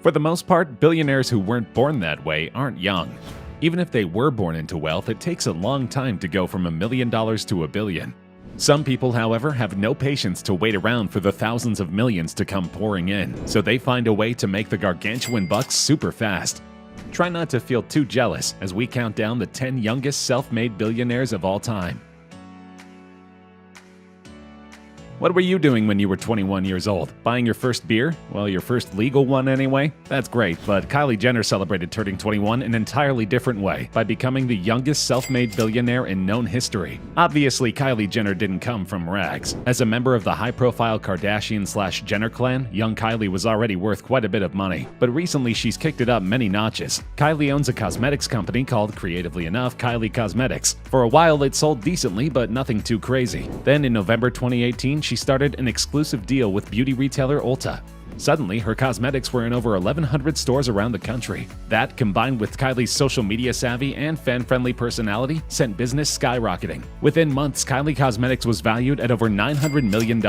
For the most part, billionaires who weren't born that way aren't young. Even if they were born into wealth, it takes a long time to go from $1 million to $1 billion. Some people, however, have no patience to wait around for the thousands of millions to come pouring in, so they find a way to make the gargantuan bucks super fast. Try not to feel too jealous as we count down the 10 youngest self-made billionaires of all time. What were you doing when you were 21 years old? Buying your first beer? Well, your first legal one anyway? That's great, but Kylie Jenner celebrated turning 21 an entirely different way by becoming the youngest self-made billionaire in known history. Obviously, Kylie Jenner didn't come from rags. As a member of the high-profile Kardashian/Jenner clan, young Kylie was already worth quite a bit of money, but recently she's kicked it up many notches. Kylie owns a cosmetics company called, creatively enough, Kylie Cosmetics. For a while, it sold decently, but nothing too crazy. Then in November 2018, she started an exclusive deal with beauty retailer Ulta. Suddenly, her cosmetics were in over 1,100 stores around the country. That, combined with Kylie's social media savvy and fan-friendly personality, sent business skyrocketing. Within months, Kylie Cosmetics was valued at over $900 million.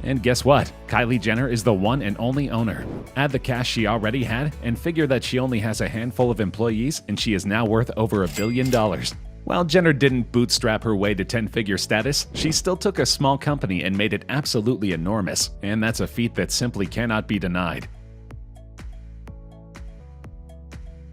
And guess what? Kylie Jenner is the one and only owner. Add the cash she already had, and figure that she only has a handful of employees, and she is now worth over $1 billion. While Jenner didn't bootstrap her way to 10-figure status, she still took a small company and made it absolutely enormous, and that's a feat that simply cannot be denied.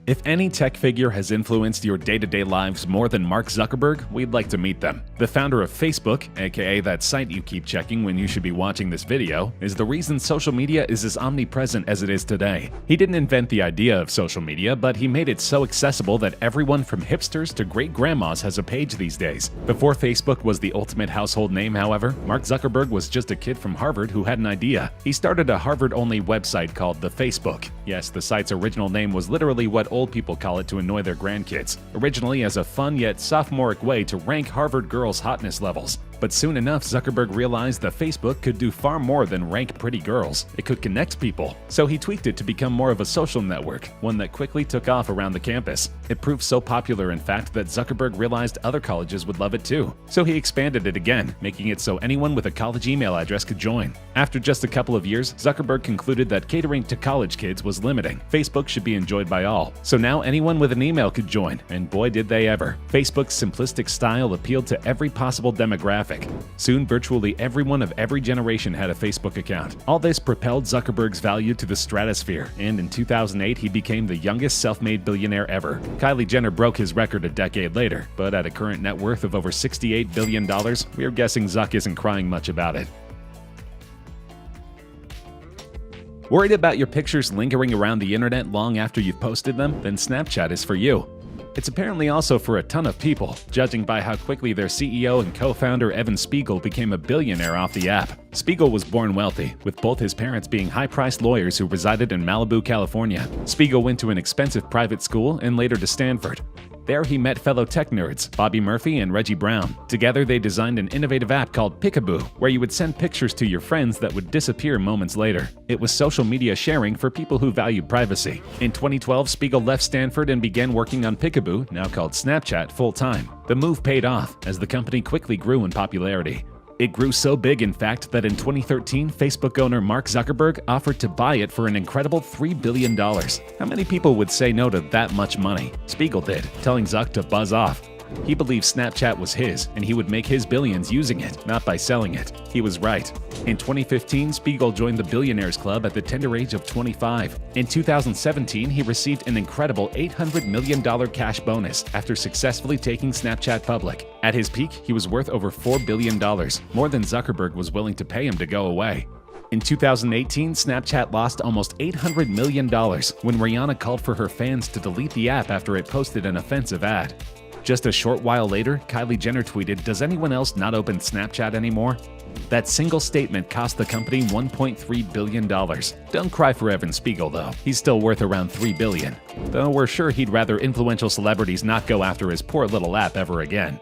If any tech figure has influenced your day-to-day lives more than Mark Zuckerberg, we'd like to meet them. The founder of Facebook, aka that site you keep checking when you should be watching this video, is the reason social media is as omnipresent as it is today. He didn't invent the idea of social media, but he made it so accessible that everyone from hipsters to great-grandmas has a page these days. Before Facebook was the ultimate household name, however, Mark Zuckerberg was just a kid from Harvard who had an idea. He started a Harvard-only website called The Facebook. Yes, the site's original name was literally what old people call it to annoy their grandkids, originally as a fun yet sophomoric way to rank Harvard girls' hotness levels. But soon enough, Zuckerberg realized that Facebook could do far more than rank pretty girls. It could connect people. So he tweaked it to become more of a social network, one that quickly took off around the campus. It proved so popular, in fact, that Zuckerberg realized other colleges would love it too. So he expanded it again, making it so anyone with a college email address could join. After just a couple of years, Zuckerberg concluded that catering to college kids was limiting. Facebook should be enjoyed by all. So now anyone with an email could join, and boy did they ever. Facebook's simplistic style appealed to every possible demographic. Soon, virtually everyone of every generation had a Facebook account. All this propelled Zuckerberg's value to the stratosphere, and in 2008 he became the youngest self-made billionaire ever. Kylie Jenner broke his record a decade later, but at a current net worth of over $68 billion, we're guessing Zuck isn't crying much about it. Worried about your pictures lingering around the internet long after you've posted them? Then Snapchat is for you. It's apparently also for a ton of people, judging by how quickly their CEO and co-founder Evan Spiegel became a billionaire off the app. Spiegel was born wealthy, with both his parents being high-priced lawyers who resided in Malibu, California. Spiegel went to an expensive private school and later to Stanford. There he met fellow tech nerds, Bobby Murphy and Reggie Brown. Together they designed an innovative app called Peekaboo, where you would send pictures to your friends that would disappear moments later. It was social media sharing for people who valued privacy. In 2012, Spiegel left Stanford and began working on Peekaboo, now called Snapchat, full-time. The move paid off, as the company quickly grew in popularity. It grew so big, in fact, that in 2013, Facebook owner Mark Zuckerberg offered to buy it for an incredible $3 billion. How many people would say no to that much money? Spiegel did, telling Zuck to buzz off. He believed Snapchat was his, and he would make his billions using it, not by selling it. He was right. In 2015, Spiegel joined the Billionaires Club at the tender age of 25. In 2017, he received an incredible $800 million cash bonus after successfully taking Snapchat public. At his peak, he was worth over $4 billion, more than Zuckerberg was willing to pay him to go away. In 2018, Snapchat lost almost $800 million when Rihanna called for her fans to delete the app after it posted an offensive ad. Just a short while later, Kylie Jenner tweeted, "Does anyone else not open Snapchat anymore?" That single statement cost the company $1.3 billion. Don't cry for Evan Spiegel, though. He's still worth around $3 billion. Though we're sure he'd rather influential celebrities not go after his poor little app ever again.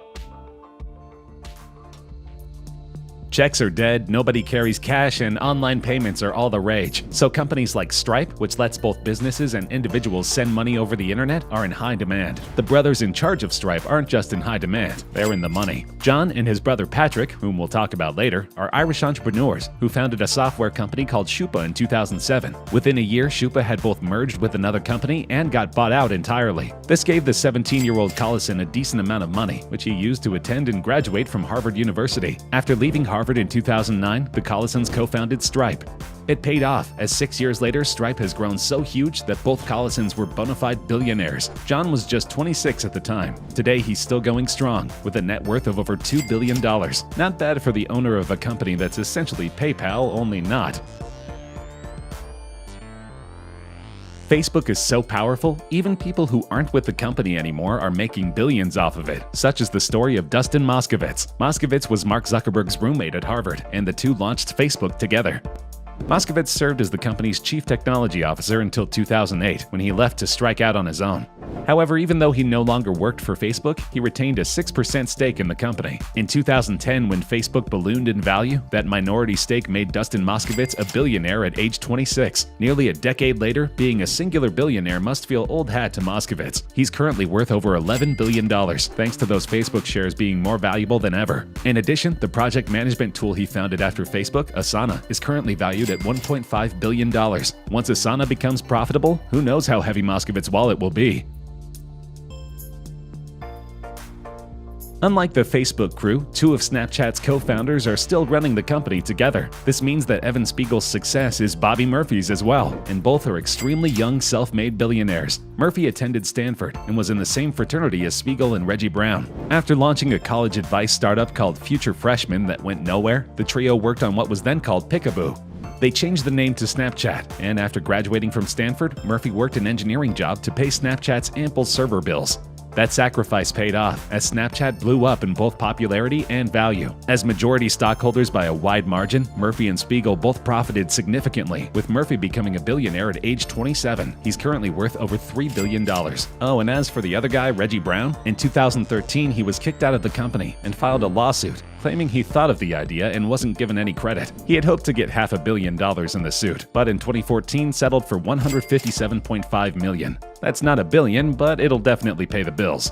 Checks are dead, nobody carries cash, and online payments are all the rage. So companies like Stripe, which lets both businesses and individuals send money over the internet, are in high demand. The brothers in charge of Stripe aren't just in high demand, they're in the money. John and his brother Patrick, whom we'll talk about later, are Irish entrepreneurs who founded a software company called Shupa in 2007. Within a year, Shupa had both merged with another company and got bought out entirely. This gave the 17-year-old Collison a decent amount of money, which he used to attend and graduate from Harvard University. After leaving Harvard in 2009, the Collisons co-founded Stripe. It paid off, as 6 years later, Stripe has grown so huge that both Collisons were bona fide billionaires. John was just 26 at the time. Today, he's still going strong, with a net worth of over $2 billion. Not bad for the owner of a company that's essentially PayPal, only not. Facebook is so powerful, even people who aren't with the company anymore are making billions off of it, such as the story of Dustin Moskovitz. Moskovitz was Mark Zuckerberg's roommate at Harvard, and the two launched Facebook together. Moskovitz served as the company's chief technology officer until 2008, when he left to strike out on his own. However, even though he no longer worked for Facebook, he retained a 6% stake in the company. In 2010, when Facebook ballooned in value, that minority stake made Dustin Moskovitz a billionaire at age 26. Nearly a decade later, being a singular billionaire must feel old hat to Moskovitz. He's currently worth over $11 billion, thanks to those Facebook shares being more valuable than ever. In addition, the project management tool he founded after Facebook, Asana, is currently valued at $1.5 billion. Once Asana becomes profitable, who knows how heavy Moskovitz's wallet will be. Unlike the Facebook crew, two of Snapchat's co-founders are still running the company together. This means that Evan Spiegel's success is Bobby Murphy's as well, and both are extremely young, self-made billionaires. Murphy attended Stanford and was in the same fraternity as Spiegel and Reggie Brown. After launching a college advice startup called Future Freshman that went nowhere, the trio worked on what was then called Picaboo. They changed the name to Snapchat, and after graduating from Stanford, Murphy worked an engineering job to pay Snapchat's ample server bills. That sacrifice paid off, as Snapchat blew up in both popularity and value. As majority stockholders by a wide margin, Murphy and Spiegel both profited significantly, with Murphy becoming a billionaire at age 27. He's currently worth over $3 billion. Oh, and as for the other guy, Reggie Brown, in 2013 he was kicked out of the company and filed a lawsuit, claiming he thought of the idea and wasn't given any credit. He had hoped to get $500 million in the suit, but in 2014 settled for $157.5 million. That's not $1 billion, but it'll definitely pay the bills.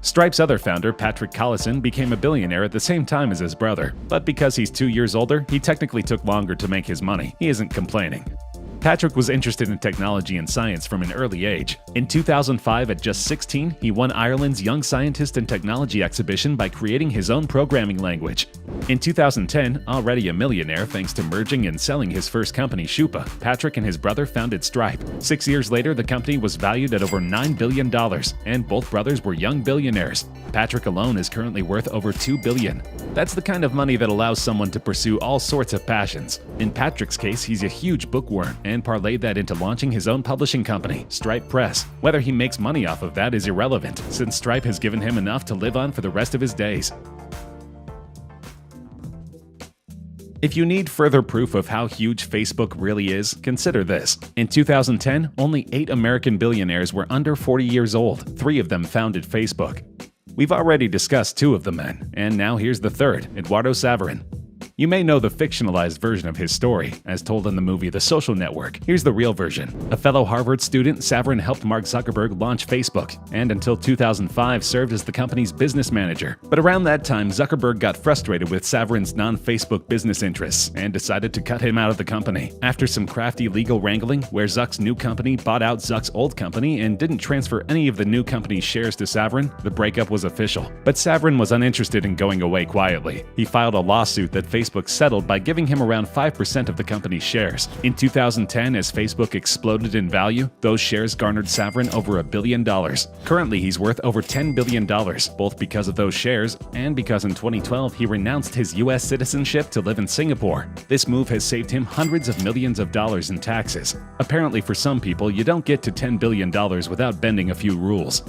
Stripe's other founder, Patrick Collison, became a billionaire at the same time as his brother, but because he's 2 years older, he technically took longer to make his money. He isn't complaining. Patrick was interested in technology and science from an early age. In 2005, at just 16, he won Ireland's Young Scientist and Technology exhibition by creating his own programming language. In 2010, already a millionaire thanks to merging and selling his first company, Shupa, Patrick and his brother founded Stripe. 6 years later, the company was valued at over $9 billion, and both brothers were young billionaires. Patrick alone is currently worth over $2 billion. That's the kind of money that allows someone to pursue all sorts of passions. In Patrick's case, he's a huge bookworm, and parlayed that into launching his own publishing company, Stripe Press. Whether he makes money off of that is irrelevant, since Stripe has given him enough to live on for the rest of his days. If you need further proof of how huge Facebook really is, consider this. In 2010, only 8 American billionaires were under 40 years old. 3 of them founded Facebook. We've already discussed 2 of the men, and now here's the third, Eduardo Saverin. You may know the fictionalized version of his story, as told in the movie The Social Network. Here's the real version. A fellow Harvard student, Saverin helped Mark Zuckerberg launch Facebook, and until 2005 served as the company's business manager. But around that time, Zuckerberg got frustrated with Saverin's non-Facebook business interests and decided to cut him out of the company. After some crafty legal wrangling, where Zuck's new company bought out Zuck's old company and didn't transfer any of the new company's shares to Saverin, the breakup was official. But Saverin was uninterested in going away quietly. He filed a lawsuit that Facebook settled by giving him around 5% of the company's shares. In 2010, as Facebook exploded in value, those shares garnered Saverin over $1 billion. Currently, he's worth over $10 billion, both because of those shares and because in 2012 he renounced his US citizenship to live in Singapore. This move has saved him hundreds of millions of dollars in taxes. Apparently, for some people, you don't get to $10 billion without bending a few rules.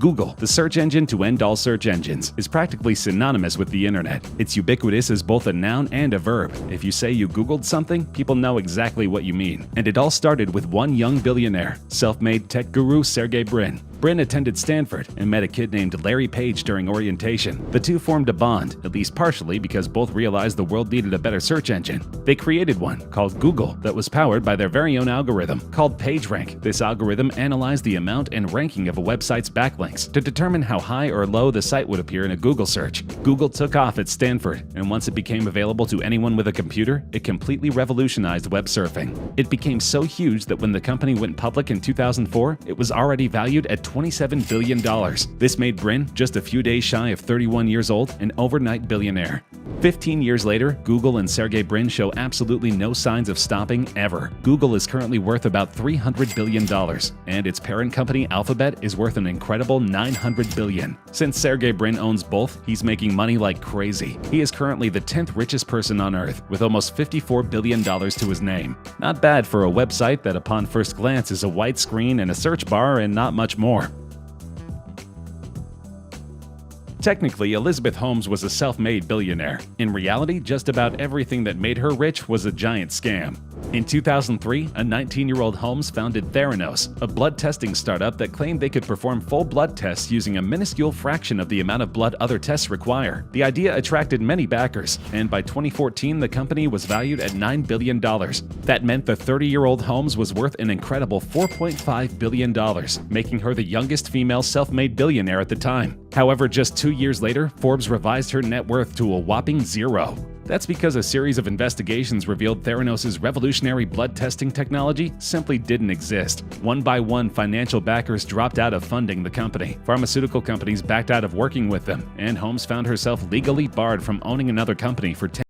Google, the search engine to end all search engines, is practically synonymous with the internet. It's ubiquitous as both a noun and a verb. If you say you Googled something, people know exactly what you mean. And it all started with one young billionaire, self-made tech guru Sergey Brin. Brin attended Stanford and met a kid named Larry Page during orientation. The two formed a bond, at least partially because both realized the world needed a better search engine. They created one, called Google, that was powered by their very own algorithm, called PageRank. This algorithm analyzed the amount and ranking of a website's backlinks to determine how high or low the site would appear in a Google search. Google took off at Stanford, and once it became available to anyone with a computer, it completely revolutionized web surfing. It became so huge that when the company went public in 2004, it was already valued at $27 billion. This made Brin, just a few days shy of 31 years old, an overnight billionaire. 15 years later, Google and Sergey Brin show absolutely no signs of stopping ever. Google is currently worth about $300 billion, and its parent company Alphabet is worth an incredible $900 billion. Since Sergey Brin owns both, he's making money like crazy. He is currently the 10th richest person on Earth, with almost $54 billion to his name. Not bad for a website that upon first glance is a white screen and a search bar and not much more. Technically, Elizabeth Holmes was a self-made billionaire. In reality, just about everything that made her rich was a giant scam. In 2003, a 19-year-old Holmes founded Theranos, a blood testing startup that claimed they could perform full blood tests using a minuscule fraction of the amount of blood other tests require. The idea attracted many backers, and by 2014, the company was valued at $9 billion. That meant the 30-year-old Holmes was worth an incredible $4.5 billion, making her the youngest female self-made billionaire at the time. However, just 2 years later, Forbes revised her net worth to a whopping zero. That's because a series of investigations revealed Theranos' revolutionary blood testing technology simply didn't exist. One by one, financial backers dropped out of funding the company. Pharmaceutical companies backed out of working with them, and Holmes found herself legally barred from owning another company for 10